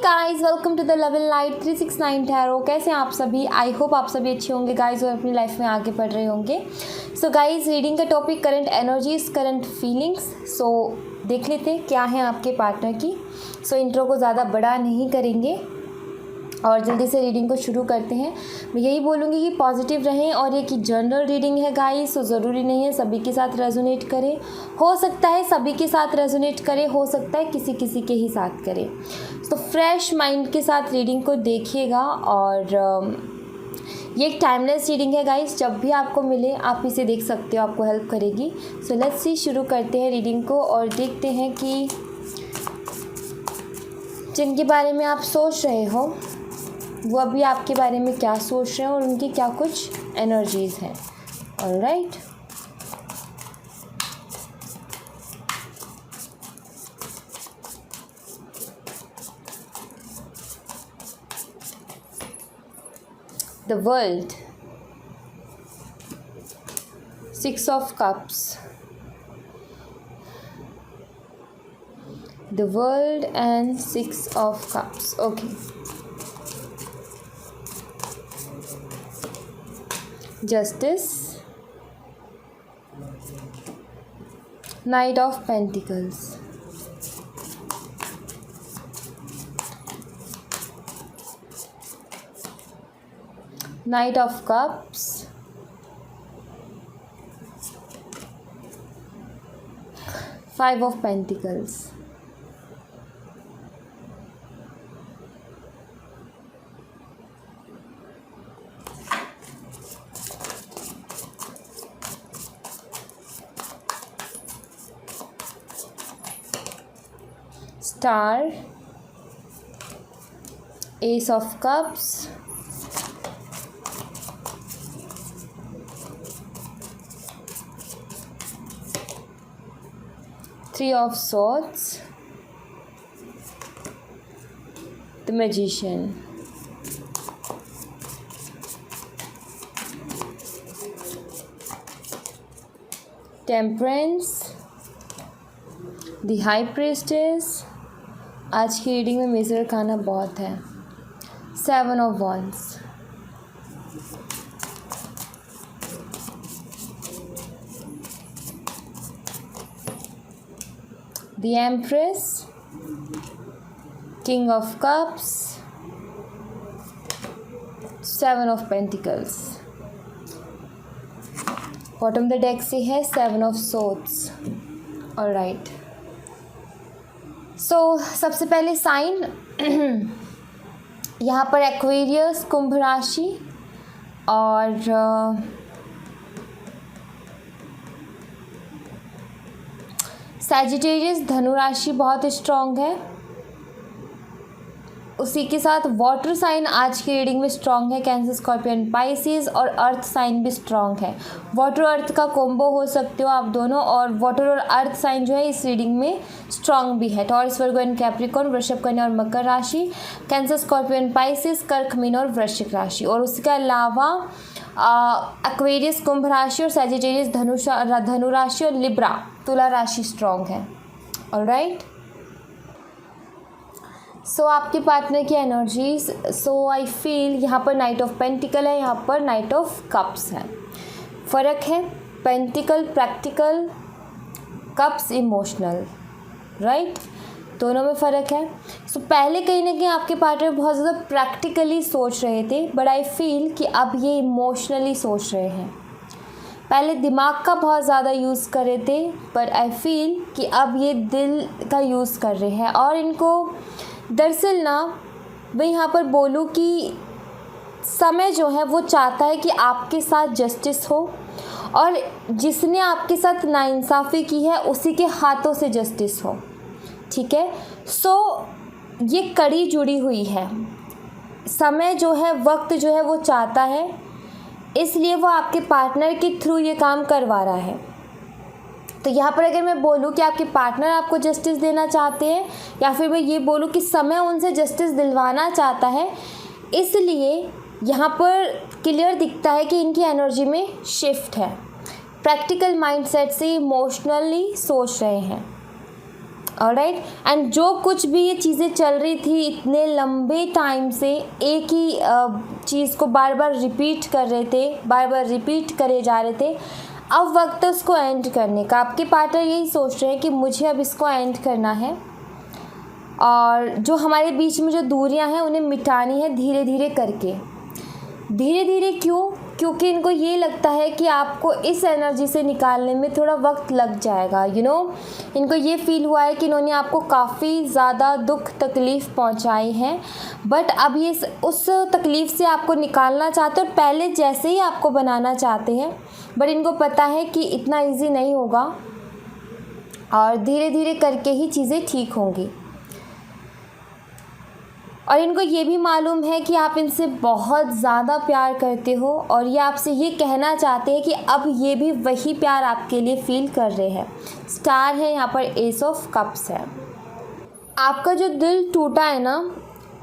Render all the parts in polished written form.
Guys, welcome to the love and light 369 tarot. कैसे हैं आप सभी? आई होप आप सभी अच्छे होंगे गाइस और अपनी लाइफ में आगे बढ़ रहे होंगे। सो गाइस, रीडिंग का topic current energies, current feelings. So देख लेते हैं क्या है आपके पार्टनर की। सो इंट्रो को ज़्यादा बड़ा नहीं करेंगे और जल्दी से रीडिंग को शुरू करते हैं। मैं यही बोलूँगी कि पॉजिटिव रहें और ये कि जनरल रीडिंग है गाइस, तो ज़रूरी नहीं है सभी के साथ रेजोनेट करे। हो सकता है सभी के साथ रेजोनेट करे, हो सकता है किसी किसी के ही साथ करे। तो फ्रेश माइंड के साथ रीडिंग को देखिएगा और ये एक टाइमलेस रीडिंग है गाइस। जब भी आपको मिले आप इसे देख सकते हो, आपको हेल्प करेगी। सो लेट्स सी, शुरू करते हैं रीडिंग को और देखते हैं कि जिनके बारे में आप सोच रहे हो वो अभी आपके बारे में क्या सोच रहे हैं और उनकी क्या कुछ एनर्जीज़ हैं। Alright, the world, 6 of cups, the world and 6 of cups. Okay, justice, knight of pentacles, knight of cups, five of pentacles, star, ace of cups, three of swords, the magician, temperance, the high priestess। आज की reading में major खाना बहुत है। 7 of wands, the empress, king of cups, 7 of pentacles। Bottom the deck से है 7 of swords। Alright, सो सबसे पहले साइन यहाँ पर एक्वेरियस, कुंभ राशि और सैजिटेरियस, धनु राशि बहुत स्ट्रॉन्ग है। उसी के साथ वाटर साइन आज की रीडिंग में स्ट्रॉन्ग है, कैंसर, स्कॉर्पियन, पाइसिस, और अर्थ साइन भी स्ट्रॉन्ग है। वाटर अर्थ का कॉम्बो हो सकते हो आप दोनों, और वाटर और अर्थ साइन जो है इस रीडिंग में स्ट्रॉन्ग भी है। टॉरस, वर्गो एंड कैप्रिकॉर्न, वृषभ, कन्या और मकर राशि, कैंसर, स्कॉर्पियन, पाइसिस, कर्क, मीन और वृश्चिक राशि। और उसके अलावा एक्वेरियस, कुंभ राशि, और सैजिटेरियस, धनु राशि, और लिब्रा, तुला राशि स्ट्रॉन्ग है। ऑलराइट, सो आपके पार्टनर की एनर्जीज, सो आई फील यहाँ पर नाइट ऑफ पेंटिकल है, यहाँ पर नाइट ऑफ कप्स है। फ़र्क है, pentacle practical, cups emotional, right, दोनों में फ़र्क है। सो पहले कहीं ना कहीं आपके पार्टनर बहुत ज़्यादा प्रैक्टिकली सोच रहे थे, बट आई फील कि अब ये इमोशनली सोच रहे हैं। पहले दिमाग का बहुत ज़्यादा यूज़ कर रहे थे, पर आई फील कि अब ये दिल का यूज़ कर रहे हैं। और इनको दरअसल ना, मैं यहाँ पर बोलूँ कि समय जो है वो चाहता है कि आपके साथ जस्टिस हो, और जिसने आपके साथ नाइंसाफ़ी की है उसी के हाथों से जस्टिस हो। ठीक है, सो ये कड़ी जुड़ी हुई है। समय जो है, वक्त जो है वो चाहता है, इसलिए वो आपके पार्टनर के थ्रू ये काम करवा रहा है। तो यहाँ पर अगर मैं बोलूँ कि आपके पार्टनर आपको जस्टिस देना चाहते हैं, या फिर मैं ये बोलूँ कि समय उनसे जस्टिस दिलवाना चाहता है, इसलिए यहाँ पर क्लियर दिखता है कि इनकी एनर्जी में शिफ्ट है। प्रैक्टिकल माइंडसेट से इमोशनली सोच रहे हैं। ऑलराइट। एंड जो कुछ भी ये चीज़ें चल रही थी इतने लंबे टाइम से, एक ही चीज़ को बार बार रिपीट कर रहे थे, बार बार रिपीट करे जा रहे थे, अब वक्त है उसको एंड करने का। आपके पार्टनर यही सोच रहे हैं कि मुझे अब इसको एंड करना है, और जो हमारे बीच में जो दूरियां हैं उन्हें मिटानी है धीरे धीरे करके। धीरे धीरे क्यों? क्योंकि इनको ये लगता है कि आपको इस एनर्जी से निकालने में थोड़ा वक्त लग जाएगा। इनको ये फील हुआ है कि इन्होंने आपको काफ़ी ज़्यादा दुख तकलीफ़ पहुंचाई है, बट अब ये उस तकलीफ़ से आपको निकालना चाहते हैं और पहले जैसे ही आपको बनाना चाहते हैं, बट इनको पता है कि इतना ईजी नहीं होगा और धीरे धीरे करके ही चीज़ें ठीक होंगी। और इनको ये भी मालूम है कि आप इनसे बहुत ज़्यादा प्यार करते हो, और ये आपसे ये कहना चाहते हैं कि अब ये भी वही प्यार आपके लिए फ़ील कर रहे हैं। स्टार है यहाँ पर, एस ऑफ कप्स है। आपका जो दिल टूटा है ना,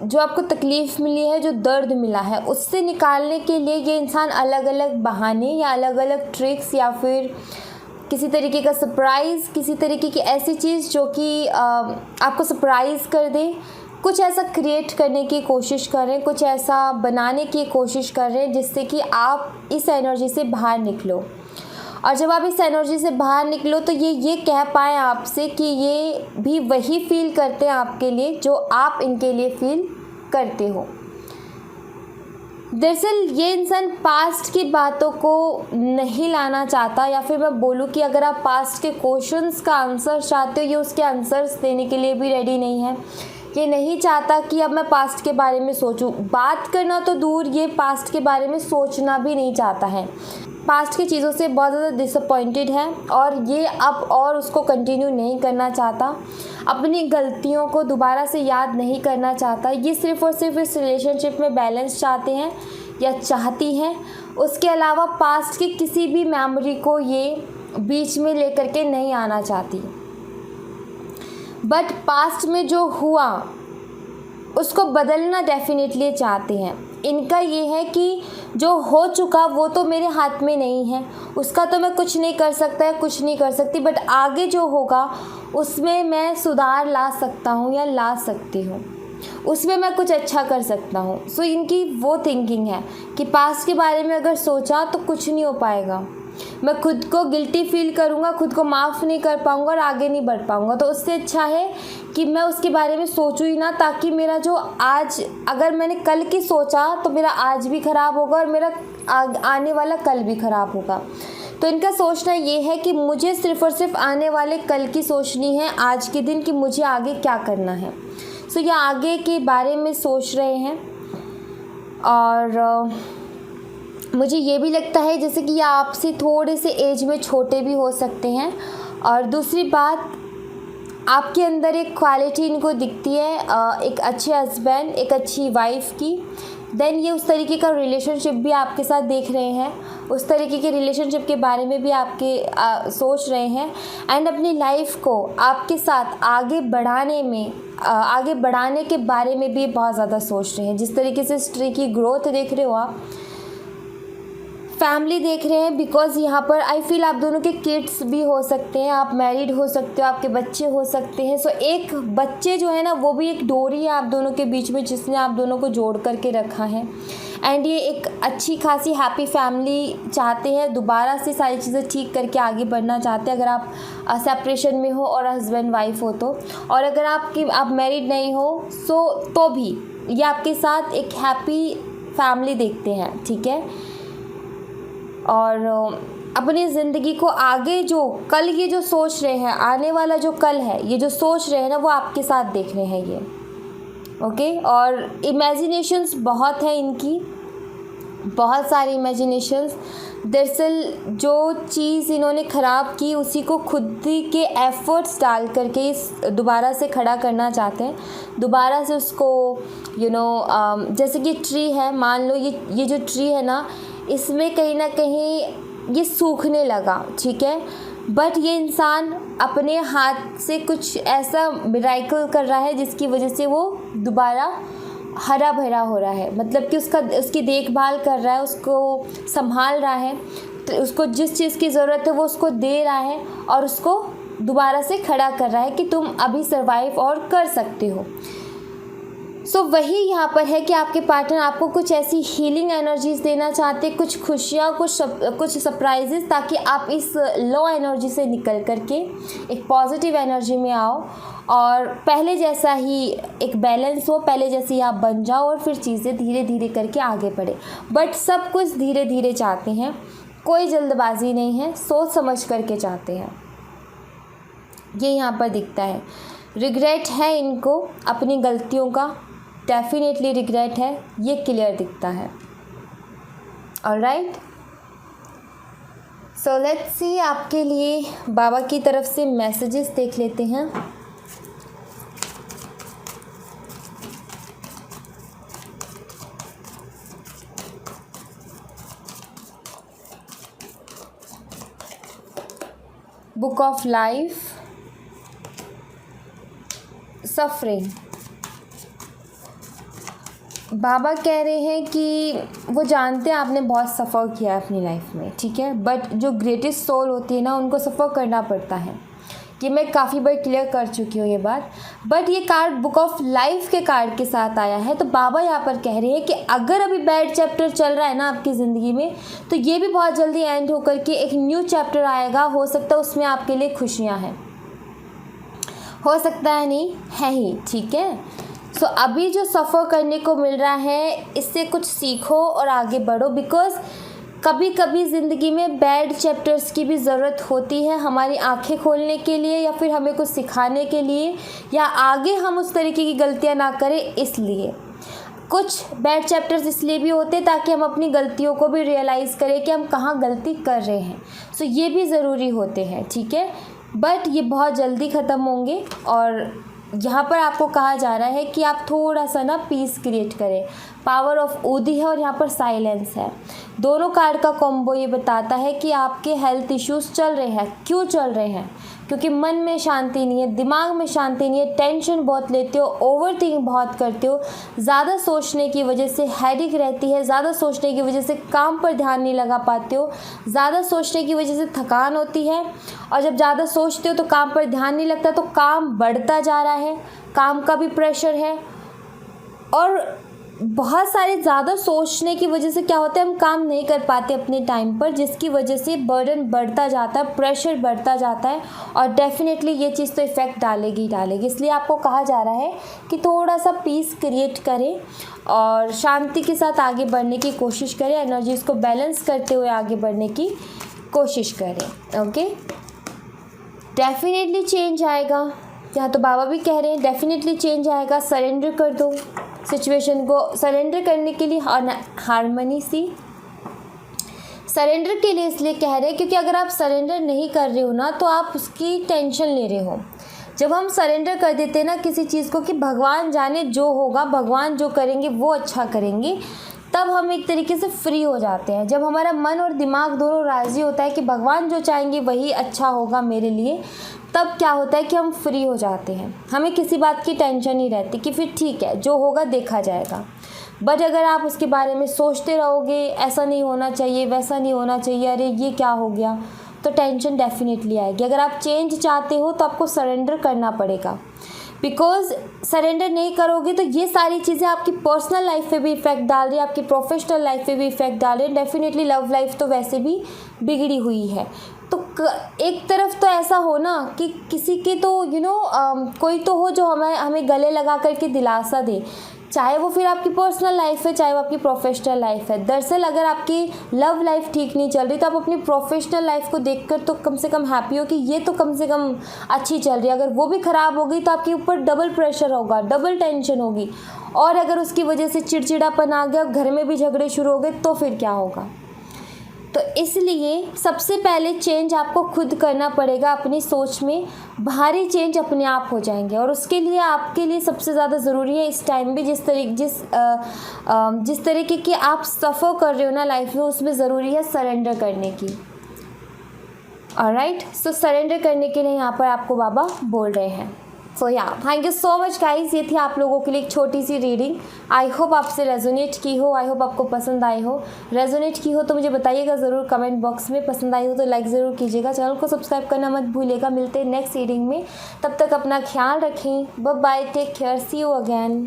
जो आपको तकलीफ़ मिली है, जो दर्द मिला है, उससे निकालने के लिए ये इंसान अलग अलग बहाने या अलग अलग ट्रिक्स या फिर किसी तरीके का सरप्राइज़, किसी तरीके की ऐसी चीज़ जो कि आपको सरप्राइज़ कर दे, कुछ ऐसा क्रिएट करने की कोशिश कर रहे हैं, कुछ ऐसा बनाने की कोशिश कर रहे हैं जिससे कि आप इस एनर्जी से बाहर निकलो। और जब आप इस एनर्जी से बाहर निकलो तो ये कह पाएँ आपसे कि ये भी वही फील करते हैं आपके लिए जो आप इनके लिए फील करते हो। दरअसल ये इंसान पास्ट की बातों को नहीं लाना चाहता, या फिर मैं बोलूँ कि अगर आप पास्ट के क्वेश्चंस का आंसर चाहते हो, ये उसके आंसर्स देने के लिए भी रेडी नहीं है। ये नहीं चाहता कि अब मैं पास्ट के बारे में सोचूं। बात करना तो दूर, ये पास्ट के बारे में सोचना भी नहीं चाहता है। पास्ट की चीज़ों से बहुत ज़्यादा डिसअपॉइंटेड है और ये अब और उसको कंटिन्यू नहीं करना चाहता। अपनी गलतियों को दोबारा से याद नहीं करना चाहता। ये सिर्फ़ और सिर्फ इस रिलेशनशिप में बैलेंस चाहते हैं या चाहती हैं। उसके अलावा पास्ट की किसी भी मेमोरी को ये बीच में लेकर के नहीं आना चाहती। बट पास्ट में जो हुआ उसको बदलना डेफिनेटली चाहते हैं। इनका ये है कि जो हो चुका वो तो मेरे हाथ में नहीं है, उसका तो मैं कुछ नहीं कर सकता है, कुछ नहीं कर सकती, बट आगे जो होगा उसमें मैं सुधार ला सकता हूँ या ला सकती हूँ, उसमें मैं कुछ अच्छा कर सकता हूँ। सो इनकी वो थिंकिंग है कि पास्ट के बारे में अगर सोचा तो कुछ नहीं हो पाएगा, मैं खुद को गिल्टी फील करूँगा, खुद को माफ़ नहीं कर पाऊँगा और आगे नहीं बढ़ पाऊँगा। तो उससे अच्छा है कि मैं उसके बारे में सोचूँ ही ना, ताकि मेरा जो आज, अगर मैंने कल की सोचा तो मेरा आज भी ख़राब होगा और मेरा आने वाला कल भी ख़राब होगा। तो इनका सोचना ये है कि मुझे सिर्फ़ और सिर्फ आने वाले कल की सोचनी है, आज के दिन, कि मुझे आगे क्या करना है। सो ये आगे के बारे में सोच रहे हैं। और मुझे ये भी लगता है जैसे कि ये आपसे थोड़े से एज में छोटे भी हो सकते हैं। और दूसरी बात, आपके अंदर एक क्वालिटी इनको दिखती है, एक अच्छे हस्बैंड, एक अच्छी वाइफ की। देन ये उस तरीके का रिलेशनशिप भी आपके साथ देख रहे हैं, उस तरीके के रिलेशनशिप के बारे में भी आपके सोच रहे हैं। एंड अपनी लाइफ को आपके साथ आगे बढ़ाने में, आगे बढ़ाने के बारे में भी बहुत ज़्यादा सोच रहे हैं। जिस तरीके से इस ट्री की ग्रोथ देख रहे हो आप, फैमिली देख रहे हैं, बिकॉज यहाँ पर आई फील आप दोनों के किड्स भी हो सकते हैं, आप मैरिड हो सकते हो, आपके बच्चे हो सकते हैं। सो एक बच्चे जो है ना, वो भी एक डोरी है आप दोनों के बीच में, जिसने आप दोनों को जोड़ करके रखा है। एंड ये एक अच्छी खासी हैप्पी फैमिली चाहते हैं, दोबारा से सारी चीज़ें ठीक करके आगे बढ़ना चाहते हैं। अगर आप सेपरेशन में हो और हस्बैंड वाइफ हो तो, और अगर आप मैरिड नहीं हो तो भी ये आपके साथ एक हैप्पी फैमिली देखते हैं, ठीक है। और अपनी ज़िंदगी को आगे, जो कल ये जो सोच रहे हैं, आने वाला जो कल है, ये जो सोच रहे हैं ना, वो आपके साथ देख रहे हैं ये, ओके। और इमेजिनेशंस बहुत है इनकी, बहुत सारी इमेजिनेशंस। दरअसल जो चीज़ इन्होंने ख़राब की उसी को खुद के एफ़र्ट्स डाल करके दोबारा से खड़ा करना चाहते हैं, दोबारा से उसको जैसे कि ट्री है, मान लो ये जो ट्री है ना, इसमें कहीं ना कहीं ये सूखने लगा, ठीक है, बट ये इंसान अपने हाथ से कुछ ऐसा मिरेकल कर रहा है जिसकी वजह से वो दोबारा हरा भरा हो रहा है। मतलब कि उसकी देखभाल कर रहा है, उसको संभाल रहा है, तो उसको जिस चीज़ की ज़रूरत है वो उसको दे रहा है और उसको दोबारा से खड़ा कर रहा है कि तुम अभी सर्वाइव और कर सकते हो। सो वही यहाँ पर है कि आपके पार्टनर आपको कुछ ऐसी हीलिंग एनर्जीज देना चाहते हैं, कुछ खुशियाँ, कुछ सरप्राइजेस, ताकि आप इस लो एनर्जी से निकल करके एक पॉजिटिव एनर्जी में आओ और पहले जैसा ही एक बैलेंस हो, पहले जैसी आप बन जाओ और फिर चीज़ें धीरे धीरे करके आगे बढ़े। बट सब कुछ धीरे धीरे चाहते हैं, कोई जल्दबाजी नहीं है, सोच समझ करके चाहते हैं। ये यहाँ पर दिखता है। रिग्रेट है इनको अपनी गलतियों का, डेफिनेटली रिग्रेट है, ये क्लियर दिखता है। ऑलराइट, सो लेट्स सी आपके लिए बाबा की तरफ से मैसेजेस देख लेते हैं। Book of life, suffering. बाबा कह रहे हैं कि वो जानते हैं आपने बहुत सफ़र किया है अपनी लाइफ में, ठीक है, बट जो ग्रेटेस्ट सोल होती है ना, उनको सफ़र करना पड़ता है। कि मैं काफ़ी बार क्लियर कर चुकी हूँ ये बात। बट ये कार्ड बुक ऑफ लाइफ के कार्ड के साथ आया है, तो बाबा यहाँ पर कह रहे हैं कि अगर अभी बैड चैप्टर चल रहा है ना आपकी ज़िंदगी में, तो ये भी बहुत जल्दी एंड होकर के एक न्यू चैप्टर आएगा। हो सकता है उसमें आपके लिए खुशियाँ हैं, हो सकता है नहीं है ही, ठीक है। सो अभी जो सफ़र करने को मिल रहा है, इससे कुछ सीखो और आगे बढ़ो। बिकॉज़ कभी कभी ज़िंदगी में बैड चैप्टर्स की भी ज़रूरत होती है, हमारी आंखें खोलने के लिए या फिर हमें कुछ सिखाने के लिए, या आगे हम उस तरीके की गलतियां ना करें। इसलिए कुछ बैड चैप्टर्स इसलिए भी होते हैं ताकि हम अपनी गलतियों को भी रियलाइज़ करें कि हम कहाँ गलती कर रहे हैं। सो ये भी ज़रूरी होते हैं, ठीक है। बट ये बहुत जल्दी ख़त्म होंगे और यहाँ पर आपको कहा जा रहा है कि आप थोड़ा सा ना पीस क्रिएट करें। पावर ऑफ ऊदी है और यहाँ पर साइलेंस है। दोनों कार्ड का कॉम्बो ये बताता है कि आपके हेल्थ इश्यूज चल रहे हैं। क्यों चल रहे हैं? क्योंकि मन में शांति नहीं है, दिमाग में शांति नहीं है, टेंशन बहुत लेते हो, ओवरथिंक बहुत करते हो, ज़्यादा सोचने की वजह से हेडेक रहती है, ज़्यादा सोचने की वजह से काम पर ध्यान नहीं लगा पाते हो, ज़्यादा सोचने की वजह से थकान होती है, और जब ज़्यादा सोचते हो तो काम पर ध्यान नहीं लगता, तो काम बढ़ता जा रहा है, काम का भी प्रेशर है। और बहुत सारे ज़्यादा सोचने की वजह से क्या होता है, हम काम नहीं कर पाते अपने टाइम पर, जिसकी वजह से बर्डन बढ़ता जाता है, प्रेशर बढ़ता जाता है, और डेफिनेटली ये चीज़ तो इफ़ेक्ट डालेगी। इसलिए आपको कहा जा रहा है कि थोड़ा सा पीस क्रिएट करें और शांति के साथ आगे बढ़ने की कोशिश करें, एनर्जीज़ को बैलेंस करते हुए आगे बढ़ने की कोशिश करें। ओके, डेफिनेटली चेंज आएगा। यहाँ तो बाबा भी कह रहे हैं डेफिनेटली चेंज आएगा। सरेंडर कर दो सिचुएशन को। सरेंडर करने के लिए हारमनी सी सरेंडर के लिए इसलिए कह रहे हैं क्योंकि अगर आप सरेंडर नहीं कर रहे हो ना, तो आप उसकी टेंशन ले रहे हो। जब हम सरेंडर कर देते हैं ना किसी चीज़ को कि भगवान जाने जो होगा, भगवान जो करेंगे वो अच्छा करेंगे, तब हम एक तरीके से फ्री हो जाते हैं। जब हमारा मन और दिमाग दोनों राज़ी होता है कि भगवान जो चाहेंगे वही अच्छा होगा मेरे लिए, तब क्या होता है कि हम फ्री हो जाते हैं। हमें किसी बात की टेंशन नहीं रहती कि फिर ठीक है जो होगा देखा जाएगा। बट अगर आप उसके बारे में सोचते रहोगे, ऐसा नहीं होना चाहिए, वैसा नहीं होना चाहिए, अरे ये क्या हो गया, तो टेंशन डेफिनेटली आएगी। अगर आप चेंज चाहते हो तो आपको सरेंडर करना पड़ेगा। बिकॉज सरेंडर नहीं करोगे तो ये सारी चीज़ें आपकी पर्सनल लाइफ पे भी इफ़ेक्ट डाल रही है, आपकी प्रोफेशनल लाइफ पे भी इफ़ेक्ट डाल रही है। डेफिनेटली लव लाइफ तो वैसे भी बिगड़ी हुई है। तो एक तरफ तो ऐसा हो ना कि किसी के तो कोई तो हो जो हमें गले लगा करके दिलासा दे, चाहे वो फिर आपकी पर्सनल लाइफ है, चाहे वो आपकी प्रोफेशनल लाइफ है। दरअसल अगर आपकी लव लाइफ ठीक नहीं चल रही तो आप अपनी प्रोफेशनल लाइफ को देखकर तो कम से कम हैप्पी हो कि ये तो कम से कम अच्छी चल रही है। अगर वो भी ख़राब हो गई तो आपके ऊपर डबल प्रेशर होगा, डबल टेंशन होगी, और अगर उसकी वजह से चिड़चिड़ापन आ गया, घर में भी झगड़े शुरू हो गए, तो फिर क्या होगा। तो इसलिए सबसे पहले चेंज आपको खुद करना पड़ेगा अपनी सोच में। बाहरी चेंज अपने आप हो जाएंगे, और उसके लिए आपके लिए सबसे ज़्यादा ज़रूरी है इस टाइम भी जिस तरीके की आप सफ़र कर रहे हो ना लाइफ में, उसमें ज़रूरी है सरेंडर करने की। ऑलराइट, सो सरेंडर करने के लिए यहाँ पर आपको बाबा बोल रहे हैं। सो या thank you so much guys, ये थी आप लोगों के लिए एक छोटी सी रीडिंग। आई होप आपसे रेजोनेट की हो, आई होप आपको पसंद आई हो। रेजोनेट की हो तो मुझे बताइएगा ज़रूर कमेंट बॉक्स में, पसंद आई हो तो लाइक ज़रूर कीजिएगा, चैनल को सब्सक्राइब करना मत भूलिएगा। मिलते हैं नेक्स्ट रीडिंग में, तब तक अपना ख्याल रखें। Bye bye, take care, see you again.